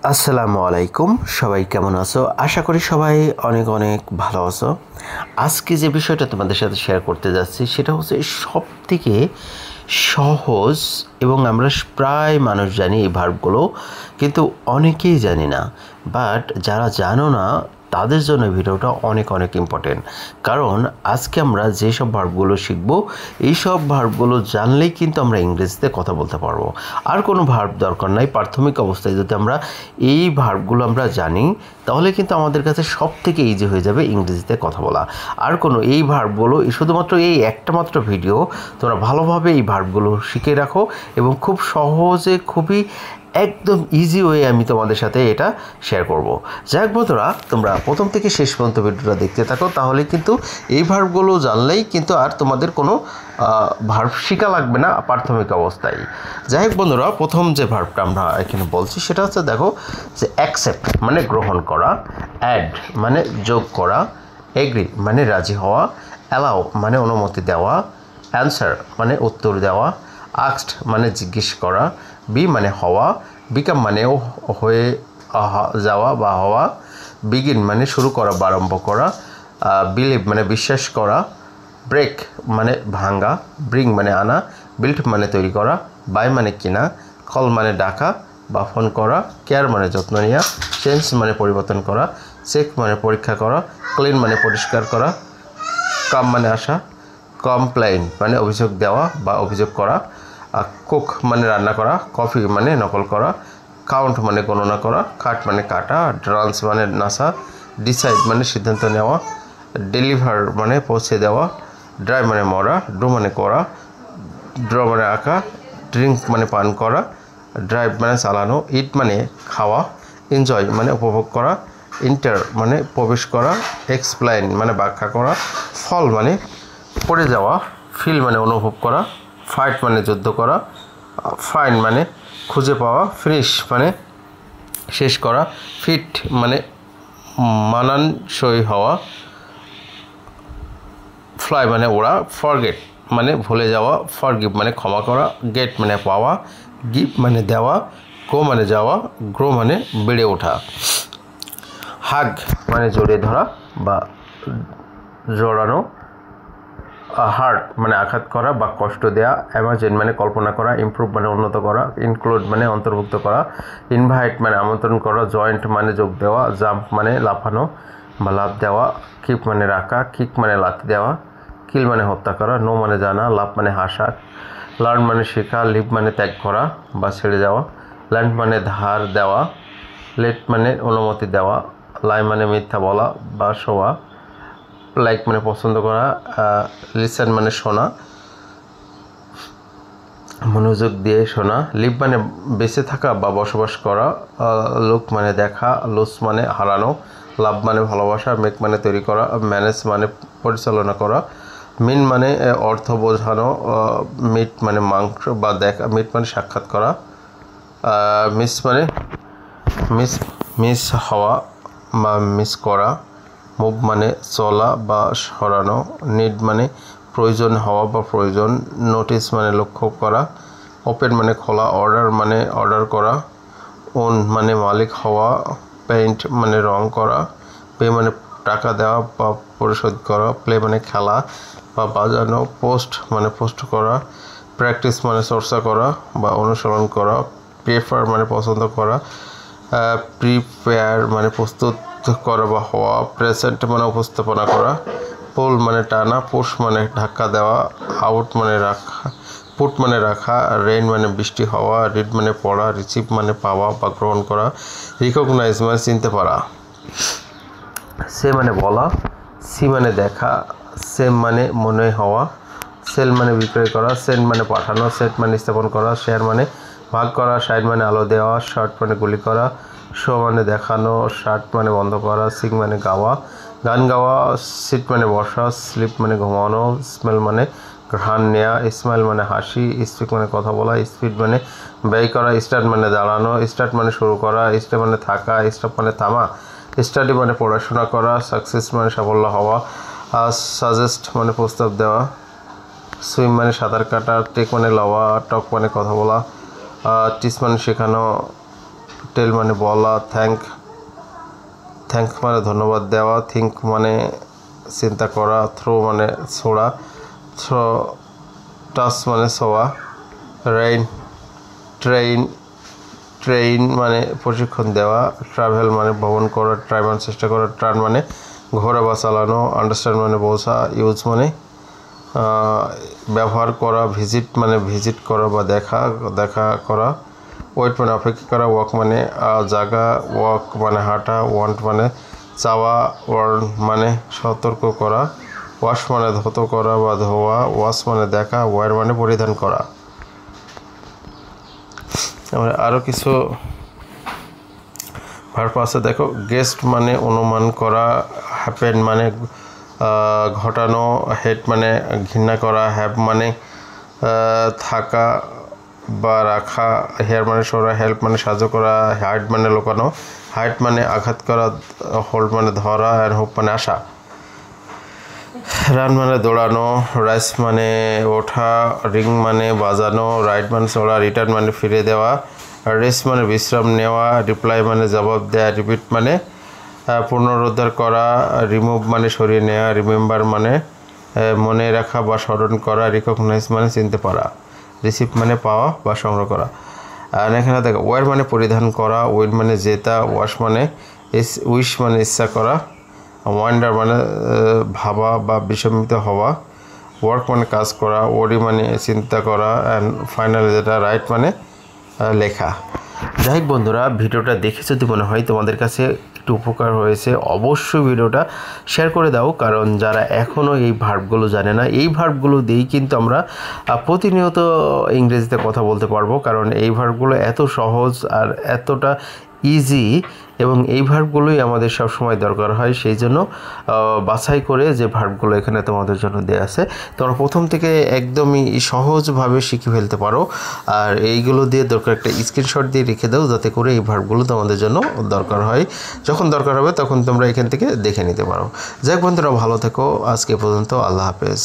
আসসালামু আলাইকুম, সবাই কেমন আছো? আশা করি সবাই অনেক অনেক ভালো আছো। আজকে যে বিষয়টা তোমাদের সাথে শেয়ার করতে যাচ্ছি সেটা হচ্ছে সব থেকে সহজ এবং আমরা প্রায় মানুষ জানি এই ভার্বগুলো, কিন্তু অনেকেই জানি না। বাট যারা জানো না তাদের জন্য ভিডিওটা অনেক অনেক ইম্পর্টেন্ট, কারণ আজকে আমরা যেসব ভার্বগুলো শিখবো এই সব ভার্বগুলো জানলেই কিন্তু আমরা ইংরেজিতে কথা বলতে পারবো। আর কোনো ভার্ব দরকার নাই। প্রাথমিক অবস্থায় যদি আমরা এই ভার্বগুলো আমরা জানি তাহলে কিন্তু আমাদের কাছে সব থেকে ইজি হয়ে যাবে ইংরেজিতে কথা বলা। আর কোনো এই ভার্বগুলো শুধুমাত্র এই একটা মাত্র ভিডিও, তোমরা ভালোভাবে এই ভার্বগুলো শিখে রাখো এবং খুব সহজে খুবই একদম ইজি ওয়ে আমি তোমাদের সাথে এটা শেয়ার করব। যাই হোক বন্ধুরা, তোমরা প্রথম থেকে শেষ পর্যন্ত ভিডিওটা দেখতে থাকো, তাহলে কিন্তু এই ভার্বগুলো জানলেই কিন্তু আর তোমাদের কোনো ভার্ব শেখা লাগবে না প্রাথমিক অবস্থায়। যাই হোক বন্ধুরা, প্রথম যে ভার্বটা আমরা এখানে বলছি সেটা হচ্ছে, দেখো যে অ্যাকসেপ্ট মানে গ্রহণ করা, অ্যাড মানে যোগ করা, এগ্রি মানে রাজি হওয়া, অ্যালাউ মানে অনুমতি দেওয়া, অ্যান্সার মানে উত্তর দেওয়া, আস্কড মানে জিজ্ঞেস করা, বি মানে হওয়া, বিকাম মানে হয়ে যাওয়া বা হওয়া, বিগিন মানে শুরু করা বা আরম্ভ করা, বিলিভ মানে বিশ্বাস করা, ব্রেক মানে ভাঙ্গা, ব্রিং মানে আনা, বিল্ড মানে তৈরি করা, বাই মানে কিনা, কল মানে ডাকা বা ফোন করা, কেয়ার মানে যত্ন নেওয়া, চেঞ্জ মানে পরিবর্তন করা, চেক মানে পরীক্ষা করা, ক্লিন মানে পরিষ্কার করা, কাম মানে আসা, কমপ্লেইন মানে অভিযোগ দেওয়া বা অভিযোগ করা, কুক মানে রান্না করা, কফি মানে নকল করা, কাউন্ট মানে গণনা করা, কাট মানে কাটা, ডান্স মানে নাচা, ডিসাইড মানে সিদ্ধান্ত নেওয়া, ডেলিভার মানে পৌঁছে দেওয়া, ড্রাইভ মানে মরা, ড্র মানে করা, ড্র মানে আঁকা, ড্রিঙ্ক মানে পান করা, ড্রাইভ মানে চালানো, ইট মানে খাওয়া, এনজয় মানে উপভোগ করা, ইন্টার মানে প্রবেশ করা, এক্সপ্লেইন মানে ব্যাখ্যা করা, ফল মানে পড়ে যাওয়া, ফিল মানে অনুভব করা, ফাইট মানে যুদ্ধ করা, ফাইন মানে খুঁজে পাওয়া, ফিনিশ মানে শেষ করা, ফিট মানে মানানসই হওয়া, ফ্লাই মানে ওড়া, ফরগেট মানে ভুলে যাওয়া, ফরগিভ মানে ক্ষমা করা, গেট মানে পাওয়া, গিভ মানে দেওয়া, গো মানে যাওয়া, গ্রো মানে বেড়ে ওঠা, হাগ মানে জড়িয়ে ধরা বা জড়ানো, হার্ট মানে আঘাত করা বা কষ্ট দেওয়া, ইমাজিন মানে কল্পনা করা, ইমপ্রুভ মানে উন্নত করা, ইনক্লুড মানে অন্তর্ভুক্ত করা, ইনভাইট মানে আমন্ত্রণ করা, জয়েন্ট মানে যোগ দেওয়া, জাম্প মানে লাফানো বা লাফ দেওয়া, কিপ মানে রাখা, কিক মানে লাথি দেওয়া, কিল মানে হত্যা করা, নো মানে জানা, লাভ মানে হাসা, লার্ন মানে শেখা, লিভ মানে ত্যাগ করা বা ছেড়ে যাওয়া, ল্যান্ড মানে ধার দেওয়া, লেট মানে অনুমতি দেওয়া, লাই মানে মিথ্যা বলা বা শোয়া, লাইক মানে পছন্দ করা, লিসেন মানে শোনা, মনোযোগ দিয়ে শোনা, লিভ মানে বেঁচে থাকা বা বসবাস করা, লুক মানে দেখা, লুস মানে হারানো, লাভ মানে ভালোবাসা, মেক মানে তৈরি করা, ম্যানেজ মানে পরিচালনা করা, মিন মানে অর্থ বোঝানো, মিট মানে মাংস বা দেখা, মিট মানে সাক্ষাৎ করা, মিস মানে মিস হওয়া বা মিস করা, মুভ মানে চলা বা সরানো, নিড মানে প্রয়োজন হওয়া বা প্রয়োজন, নোটিস মানে লক্ষ্য করা, ওপেন মানে খোলা, অর্ডার মানে অর্ডার করা, ওন মানে মালিক হওয়া, পেইন্ট মানে রং করা, পে মানে টাকা দেওয়া বা পরিশোধ করা, প্লে মানে খেলা বা বাজানো, পোস্ট মানে পোস্ট করা, প্র্যাকটিস মানে চর্চা করা বা অনুসরণ করা, প্রেফার মানে পছন্দ করা, প্রিপেয়ার মানে প্রস্তুত করা বা হওয়া, প্রেজেন্ট মানে উপস্থাপনা করা, পুল মানে টানা, পুশ মানে ধাক্কা দেওয়া, আউট মানে রাখা, পুট মানে রাখা, রেইন মানে বৃষ্টি হওয়া, রিড মানে পড়া, রিসিভ মানে পাওয়া বা গ্রহণ করা, রিকগনাইজ মানে চিনতে পারা, সে মানে বলা, সি মানে দেখা, সেম মানে মনে হওয়া, সেল মানে বিক্রয় করা, সেন্ড মানে পাঠানো, সেট মানে স্থাপন করা, শেয়ার মানে ভাগ করা, সাইড মানে আলো দেওয়া, শার্ট মানে গুলি করা, শো মানে দেখানো, শার্ট মানে বন্ধ করা, সিং মানে গাওয়া, গান গাওয়া, সিট মানে বসা, স্লিপ মানে ঘুমানো, স্মেল মানে ঘ্রাণ নেওয়া, স্মাইল মানে হাসি, স্পিক মানে কথা বলা, স্পিড মানে ব্যয় করা, স্টার্ট মানে দাঁড়ানো, স্টার্ট মানে শুরু করা, স্টে মানে থাকা, স্টপ মানে থামা, স্টাডি মানে পড়াশোনা করা, সাকসেস মানে সাফল্য হওয়া, সাজেস্ট মানে প্রস্তাব দেওয়া, সুইম মানে সাঁতার কাটা, টেক মানে লওয়া, টক মানে কথা বলা, টিচ মানে শেখানো, টেল মানে বলা, থ্যাঙ্ক মানে ধন্যবাদ দেওয়া, থিঙ্ক মানে চিন্তা করা, থ্রো মানে ছোড়া, টাচ মানে ছোঁয়া, ট্রেইন মানে প্রশিক্ষণ দেওয়া, ট্রাভেল মানে ভ্রমণ করা, ট্রাই মানে চেষ্টা করা, ট্রান মানে ঘোরা বা চালানো, আন্ডারস্ট্যান্ড মানে বোঝা, ইউজ মানে ব্যবহার করা, ভিজিট করা বা দেখা করা, ওয়েট মানে অপেক্ষা করা, ওয়াক মানে জাগা, ওয়াক মানে হাঁটা, ওয়ান্ট মানে চাওয়া, ওয়ার্ন মানে সতর্ক করা, ওয়াশ মানে ধৌত করা বা ধোয়া, ওয়াশ মানে দেখা, ওয়ার মানে পরিধান করা। আমরা আরও কিছু ভার্ব আছে দেখো। গেস্ট মানে অনুমান করা, হ্যাপেন মানে ঘটানো, হেট মানে ঘৃণা করা, হ্যাভ মানে থাকা বা রাখা, হেয়ার মানে সরা, হেল্প মানে সাহায্য করা, হাইড মানে লুকানো, হাইট মানে আঘাত করা, হোল্ড মানে ধরা, অ্যান্ড হোপ মানে আশা। রান মানে দৌড়ানো, রাইস মানে ওঠা, রিং মানে বাজানো, রাইড মানে চড়া, রিটার্ন মানে ফিরে দেওয়া, রেস্ট মানে বিশ্রাম নেওয়া, রিপ্লাই মানে জবাব দেওয়া, রিপিট মানে পুনরুদ্ধার করা, রিমুভ মানে সরিয়ে নেওয়া, রিমেম্বার মানে মনে রাখা বা স্মরণ করা, রিকগনাইজ মানে চিনতে পারা, রিসিভ মানে পাওয়া বা সংগ্রহ করা। আর এখানে দেখো ওয়ার মানে পরিধান করা, উইন মানে জেতা, ওয়াশ মানে উইশ মানে ইচ্ছা করা, ওয়ান্ডার মানে ভাবা বা বিস্মিত হওয়া, ওয়ার্ক মানে কাজ করা, ওরি মানে চিন্তা করা, অ্যান্ড ফাইনালি যেটা রাইট মানে লেখা। যাই হোক বন্ধুরা, ভিডিওটা দেখে যদি মনে হয় তোমাদের কাছে একটু উপকার হয়েছে, অবশ্যই ভিডিওটা শেয়ার করে দাও, কারণ যারা এখনও এই ভার্বগুলো জানে না, এই ভার্বগুলো দিয়েই কিন্তু আমরা প্রতিনিয়ত ইংরেজিতে কথা বলতে পারবো, কারণ এই ভার্বগুলো এত সহজ আর এতটা ইজি, এবং এই ভার্বগুলোই আমাদের সব সময় দরকার হয়। সেই জন্য বাছাই করে যে ভার্বগুলো এখানে তোমাদের জন্য দেওয়া আছে, তোমরা প্রথম থেকে একদমই সহজভাবে শিখে ফেলতে পারো। আর এইগুলো দিয়ে দরকার একটা স্ক্রিনশট দিয়ে রেখে দাও, যাতে করে এই ভার্বগুলো তোমাদের জন্য দরকার হয়, যখন দরকার হবে তখন তোমরা এখান থেকে দেখে নিতে পারো। যাই হোক বন্ধুরা, ভালো থেকো, আজকে পর্যন্ত, আল্লাহ হাফেজ।